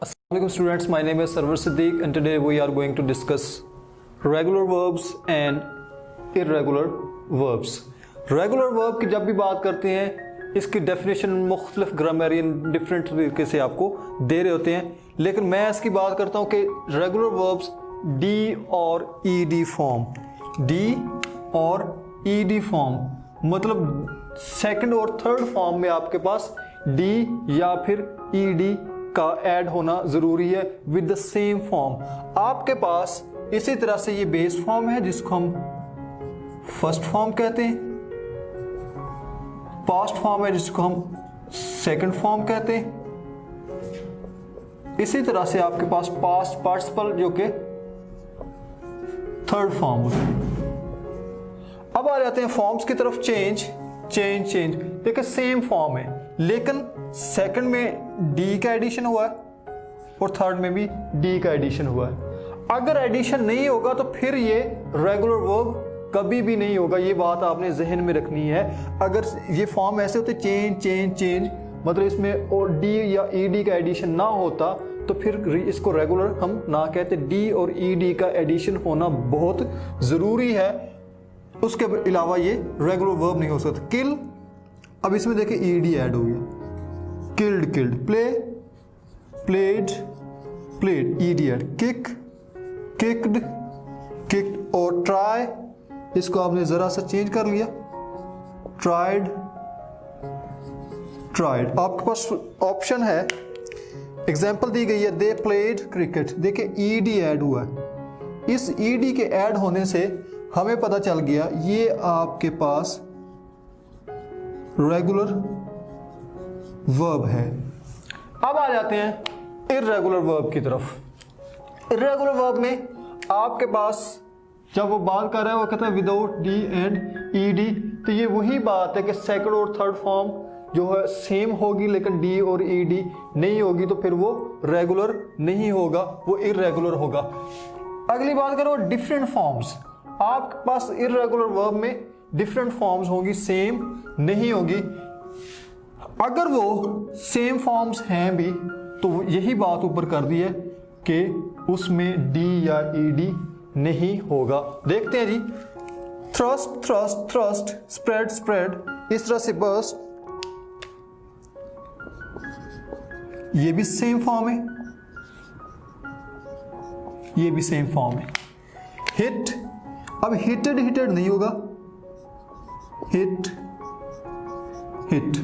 Assalamualaikum students, my name is Sarwar Siddiq and today we are going to discuss regular verbs and irregular verbs. Regular verb की जब भी बात करते हैं इसकी डेफिनेशन मुख्तलिफ ग्रामेरियन डिफरेंट तरीके से आपको दे रहे होते हैं, लेकिन मैं इसकी बात करता हूँ कि रेगुलर वर्ब्स डी और ई डी फॉर्म, डी और ई डी फॉर्म मतलब सेकंड और थर्ड फॉर्म में आपके पास डी या फिर ई डी का ऐड होना जरूरी है विद द सेम फॉर्म। आपके पास इसी तरह से ये बेस फॉर्म है जिसको हम फर्स्ट फॉर्म कहते हैं, पास्ट फॉर्म है जिसको हम सेकंड फॉर्म कहते हैं, इसी तरह से आपके पास पास्ट पार्टिसिपल जो कि थर्ड फॉर्म होता है। अब आ जाते हैं फॉर्म्स की तरफ। चेंज चेंज चेंज देखिए सेम फॉर्म है लेकिन सेकंड में डी का एडिशन हुआ है और थर्ड में भी डी का एडिशन हुआ है। अगर एडिशन नहीं होगा तो फिर ये रेगुलर वर्ब कभी भी नहीं होगा, ये बात आपने जहन में रखनी है। अगर ये फॉर्म ऐसे होते चेंज चेंज चेंज मतलब इसमें और डी या ई डी का एडिशन ना होता तो फिर इसको रेगुलर हम ना कहते। डी और ई डी का एडिशन होना बहुत ज़रूरी है, उसके अलावा ये रेगुलर वर्ब नहीं हो सकता। किल, अब इसमें देखिए ई डी ऐड हो गया, killed killed, play played played, E D add, kick kicked kicked, और ट्राई इसको आपने जरा सा चेंज कर लिया, ट्राइड ट्राइड। आपके पास ऑप्शन है, एग्जाम्पल दी गई है, दे प्लेड क्रिकेट, देखिए ई डी ऐड हुआ है। इस ई डी के ऐड होने से हमें पता चल गया ये आपके पास रेगुलर वर्ब है। अब आ जाते हैं इर्रेगुलर वर्ब की तरफ। इर्रेगुलर वर्ब में आपके पास जब वो बात कर रहा है वो कहता है without D and E D, तो ये वही बात है कि सेकंड और थर्ड फॉर्म जो है सेम होगी लेकिन डी और ई डी नहीं होगी तो फिर वो रेगुलर नहीं होगा, वो इर्रेगुलर होगा। अगली बात करो डिफरेंट फॉर्म्स। आपके पास इर्रेगुलर वर्ब में डिफरेंट फॉर्म्स होंगी, सेम नहीं होगी। अगर वो सेम फॉर्म्स हैं भी तो यही बात ऊपर कर दी है कि उसमें डी या ई डी नहीं होगा। देखते हैं जी, thrust thrust thrust, spread spread, इस तरह से बर्स्ट, ये भी सेम फॉर्म है, ये भी सेम फॉर्म है। हिट, अब हिटेड हिटेड नहीं होगा, हिट हिट।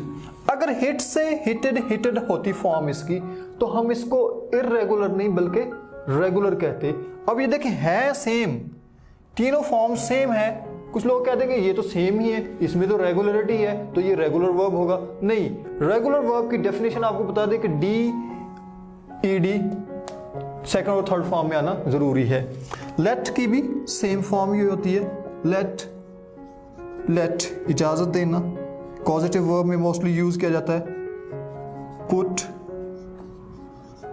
अगर हिट से हिटेड हिटेड होती फॉर्म इसकी तो हम इसको इर्रेगुलर नहीं बल्कि रेगुलर कहते। अब ये देखें है सेम, तीनों फॉर्म सेम है। कुछ लोग कहते हैं कि ये तो सेम ही है, इसमें तो रेगुलरिटी है तो ये रेगुलर वर्ब होगा। नहीं, रेगुलर वर्ब की डेफिनेशन आपको बता दें कि डी ई डी सेकंड और थर्ड फॉर्म में आना जरूरी है। लेट की भी सेम फॉर्म ही होती है, लेट लेट इजाजत देना, पॉजिटिव वर्ब में मोस्टली यूज किया जाता है। Put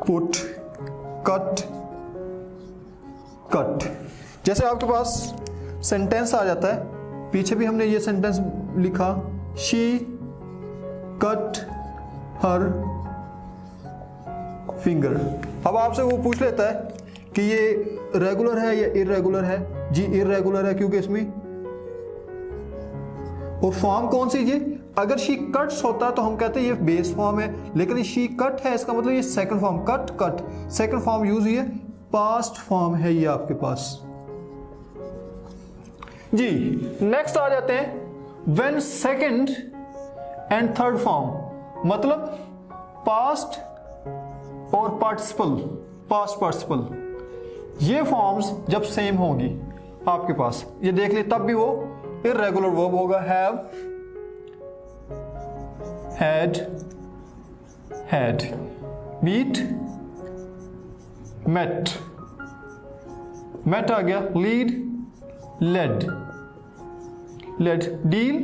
put, cut cut. जैसे आपके पास सेंटेंस आ जाता है, पीछे भी हमने ये सेंटेंस लिखा, शी कट हर फिंगर। अब आपसे वो पूछ लेता है कि ये रेगुलर है या इर्रेगुलर है। जी इर्रेगुलर है क्योंकि इसमें, और फॉर्म कौन सी जी, अगर शी कट्स होता तो हम कहते हैं ये बेस फॉर्म है, लेकिन शी कट है इसका मतलब ये second form, cut cut second form use हुई है, पास्ट फॉर्म है ये आपके पास। जी नेक्स्ट आ जाते हैं when second and third form मतलब पास्ट और पार्टिसिपल, पास्ट पार्टिसिपल, ये फॉर्म्स जब सेम होगी आपके पास, ये देख लिए तब भी वो इर्रेगुलर वर्ब होगा। Have, had, had, meet, met, met आ गया, lead, led, led, deal,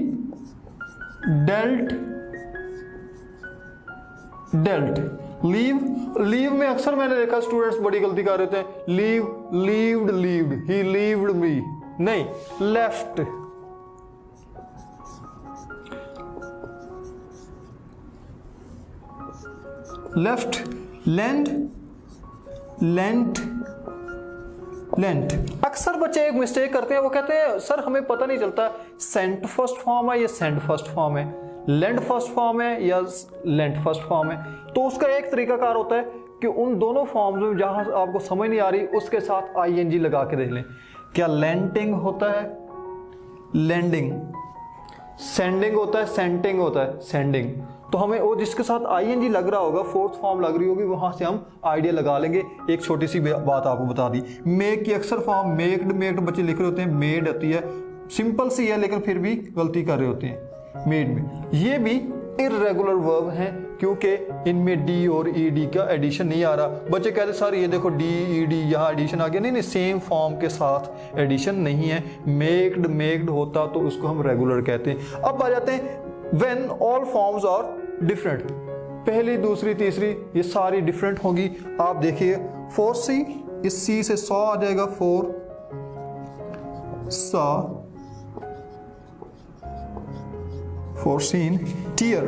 dealt, dealt, leave, leave में अक्सर मैंने देखा स्टूडेंट्स बड़ी गलती कर रहे थे, लीव, लीव्ड, लीव्ड, ही लीव्ड मी, नहीं, left, left, land, lent, lent. अक्सर बच्चे एक मिस्टेक करते हैं, वो कहते हैं सर हमें पता नहीं चलता सेंट फर्स्ट फॉर्म है या सेंड फर्स्ट फॉर्म है, लेंट फर्स्ट फॉर्म है या लेंट फर्स्ट फॉर्म है। तो उसका एक तरीकाकार होता है कि उन दोनों फॉर्म्स में जहां आपको समझ नहीं आ रही उसके साथ आईएनजी लगा के देख लें। क्या लेंटिंग होता है लेंडिंग, सेंडिंग होता है सेंटिंग होता है सेंडिंग। तो हमें वो जिसके साथ आईएनजी लग रहा होगा, फोर्थ फॉर्म लग रही होगी, वहां से हम आइडिया लगा लेंगे। एक छोटी सी बात आपको बता दी, मेक की अक्सर फॉर्म मेक्ड, मेक्ड बच्चे लिख रहे होते हैं, मेड आती है, सिंपल सी है लेकिन फिर भी गलती कर रहे होते हैं मेड में। ये भी इर्रेगुलर वर्ब हैं क्योंकि इनमें डी और ईडी का एडिशन नहीं आ रहा। बच्चे कहते सर ये देखो डी ईडी यहाँ एडिशन आ गया, नहीं नहीं, सेम फॉर्म के साथ एडिशन नहीं है। मेक्ड मेक्ड होता तो उसको हम रेगुलर कहते हैं। अब आ जाते हैं when all forms are different, पहली दूसरी तीसरी ये सारी डिफरेंट होगी। आप देखिए फोर सी, इस सी से सौ आ जाएगा, foresaw, foreseen, tear,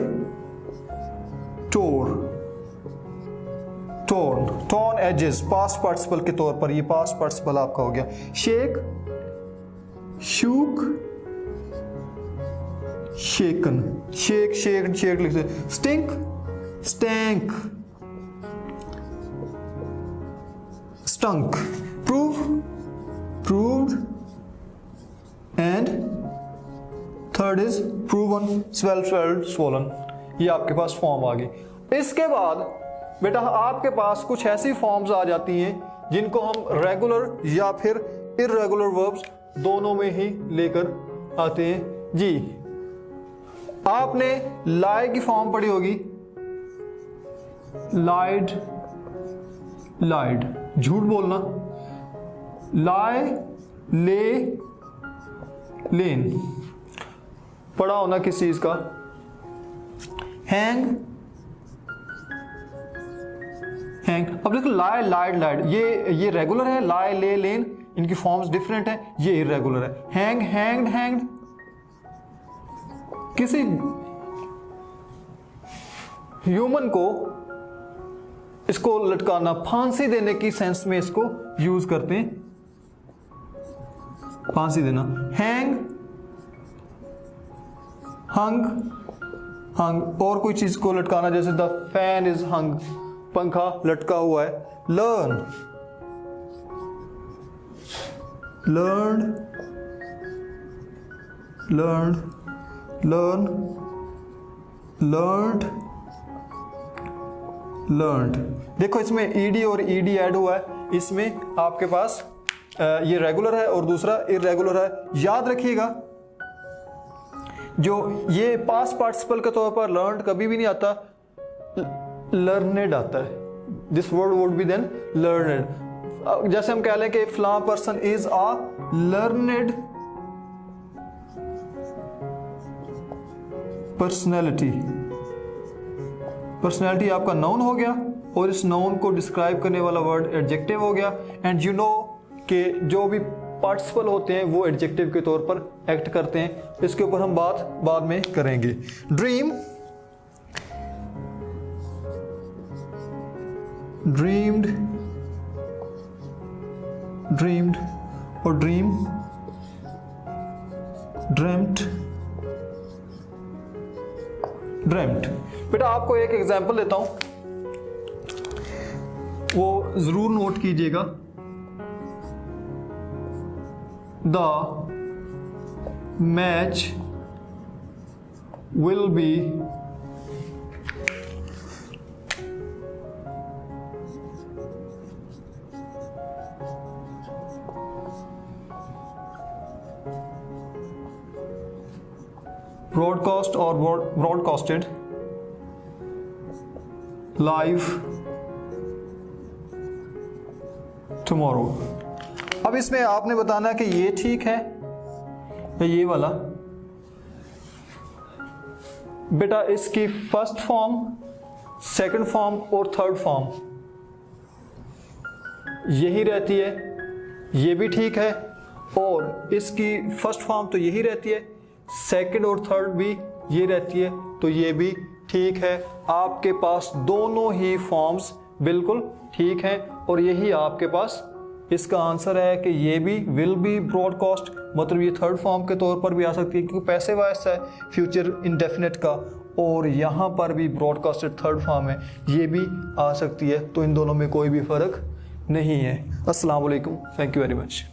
tore, torn, torn एजेस, पास्ट पार्टिसिपल के तौर पर ये पास्ट पार्टिसिपल आपका हो गया। Shake, shook, shaken, shake shake shake लिखते। Stink, stank, stunk, prove, proved, and third is proven, swell, swelled, swollen. ये आपके पास फॉर्म आ गई। इसके बाद बेटा आपके पास कुछ ऐसी फॉर्म्स आ जाती हैं जिनको हम रेगुलर या फिर इर्रेगुलर वर्ब्स दोनों में ही लेकर आते हैं जी। आपने लाई की फॉर्म पढ़ी होगी, लाइड, लाइड, झूठ बोलना, लाए, ले, लेन, पढ़ा होना किस चीज का, हैंग, हैंग। अब देखो लाए, लाइड, लाइड, ये रेगुलर है, लाए, ले, लेन, इनकी फॉर्म्स डिफरेंट है, ये इरेगुलर है। हैंग, हैंग्ड, हैंग्ड, किसी ह्यूमन को इसको लटकाना, फांसी देने की सेंस में इसको यूज करते हैं, फांसी देना। हैंग, हंग, हंग, और कोई चीज को लटकाना, जैसे द फैन इज हंग, पंखा लटका हुआ है। Learn, learn, learn, learn, learned, learned. देखो इसमें ईडी और ईडी ऐड हुआ है, इसमें आपके पास ये रेगुलर है और दूसरा इरेगुलर है। याद रखिएगा जो ये पास्ट पार्टिसिपल के तौर पर लर्नड कभी भी नहीं आता, लर्नेड आता है। This word would be then learned. जैसे हम कह लें कि फलां person is a learned personality. Personality आपका नाउन हो गया और इस नाउन को डिस्क्राइब करने वाला वर्ड एडजेक्टिव हो गया। एंड यू नो कि जो भी पार्टिसिपल होते हैं वो एडजेक्टिव के तौर पर एक्ट करते हैं। इसके ऊपर हम बात बाद में करेंगे। ड्रीम, ड्रीम्ड, ड्रीम्ड और ड्रीम, ड्रीम्ड, ड्रीम्ड। बेटा आपको एक एग्जांपल देता हूं, वो जरूर नोट कीजिएगा। The match will be broadcast or broadcasted live tomorrow। अब इसमें आपने बताना कि ये ठीक है या ये वाला। बेटा इसकी फर्स्ट फॉर्म, सेकंड फॉर्म और थर्ड फॉर्म यही रहती है, ये भी ठीक है। और इसकी फर्स्ट फॉर्म तो यही रहती है, सेकंड और थर्ड भी ये रहती है, तो ये भी ठीक है। आपके पास दोनों ही फॉर्म्स बिल्कुल ठीक है, और यही आपके पास इसका आंसर है कि ये भी विल बी ब्रॉडकास्ट, मतलब ये थर्ड फॉर्म के तौर पर भी आ सकती है क्योंकि पैसिव वॉइस है फ्यूचर इंडेफिनिट का, और यहाँ पर भी ब्रॉडकास्टेड थर्ड फॉर्म है, ये भी आ सकती है। तो इन दोनों में कोई भी फ़र्क नहीं है। अस्सलाम वालेकुम, थैंक यू वेरी मच।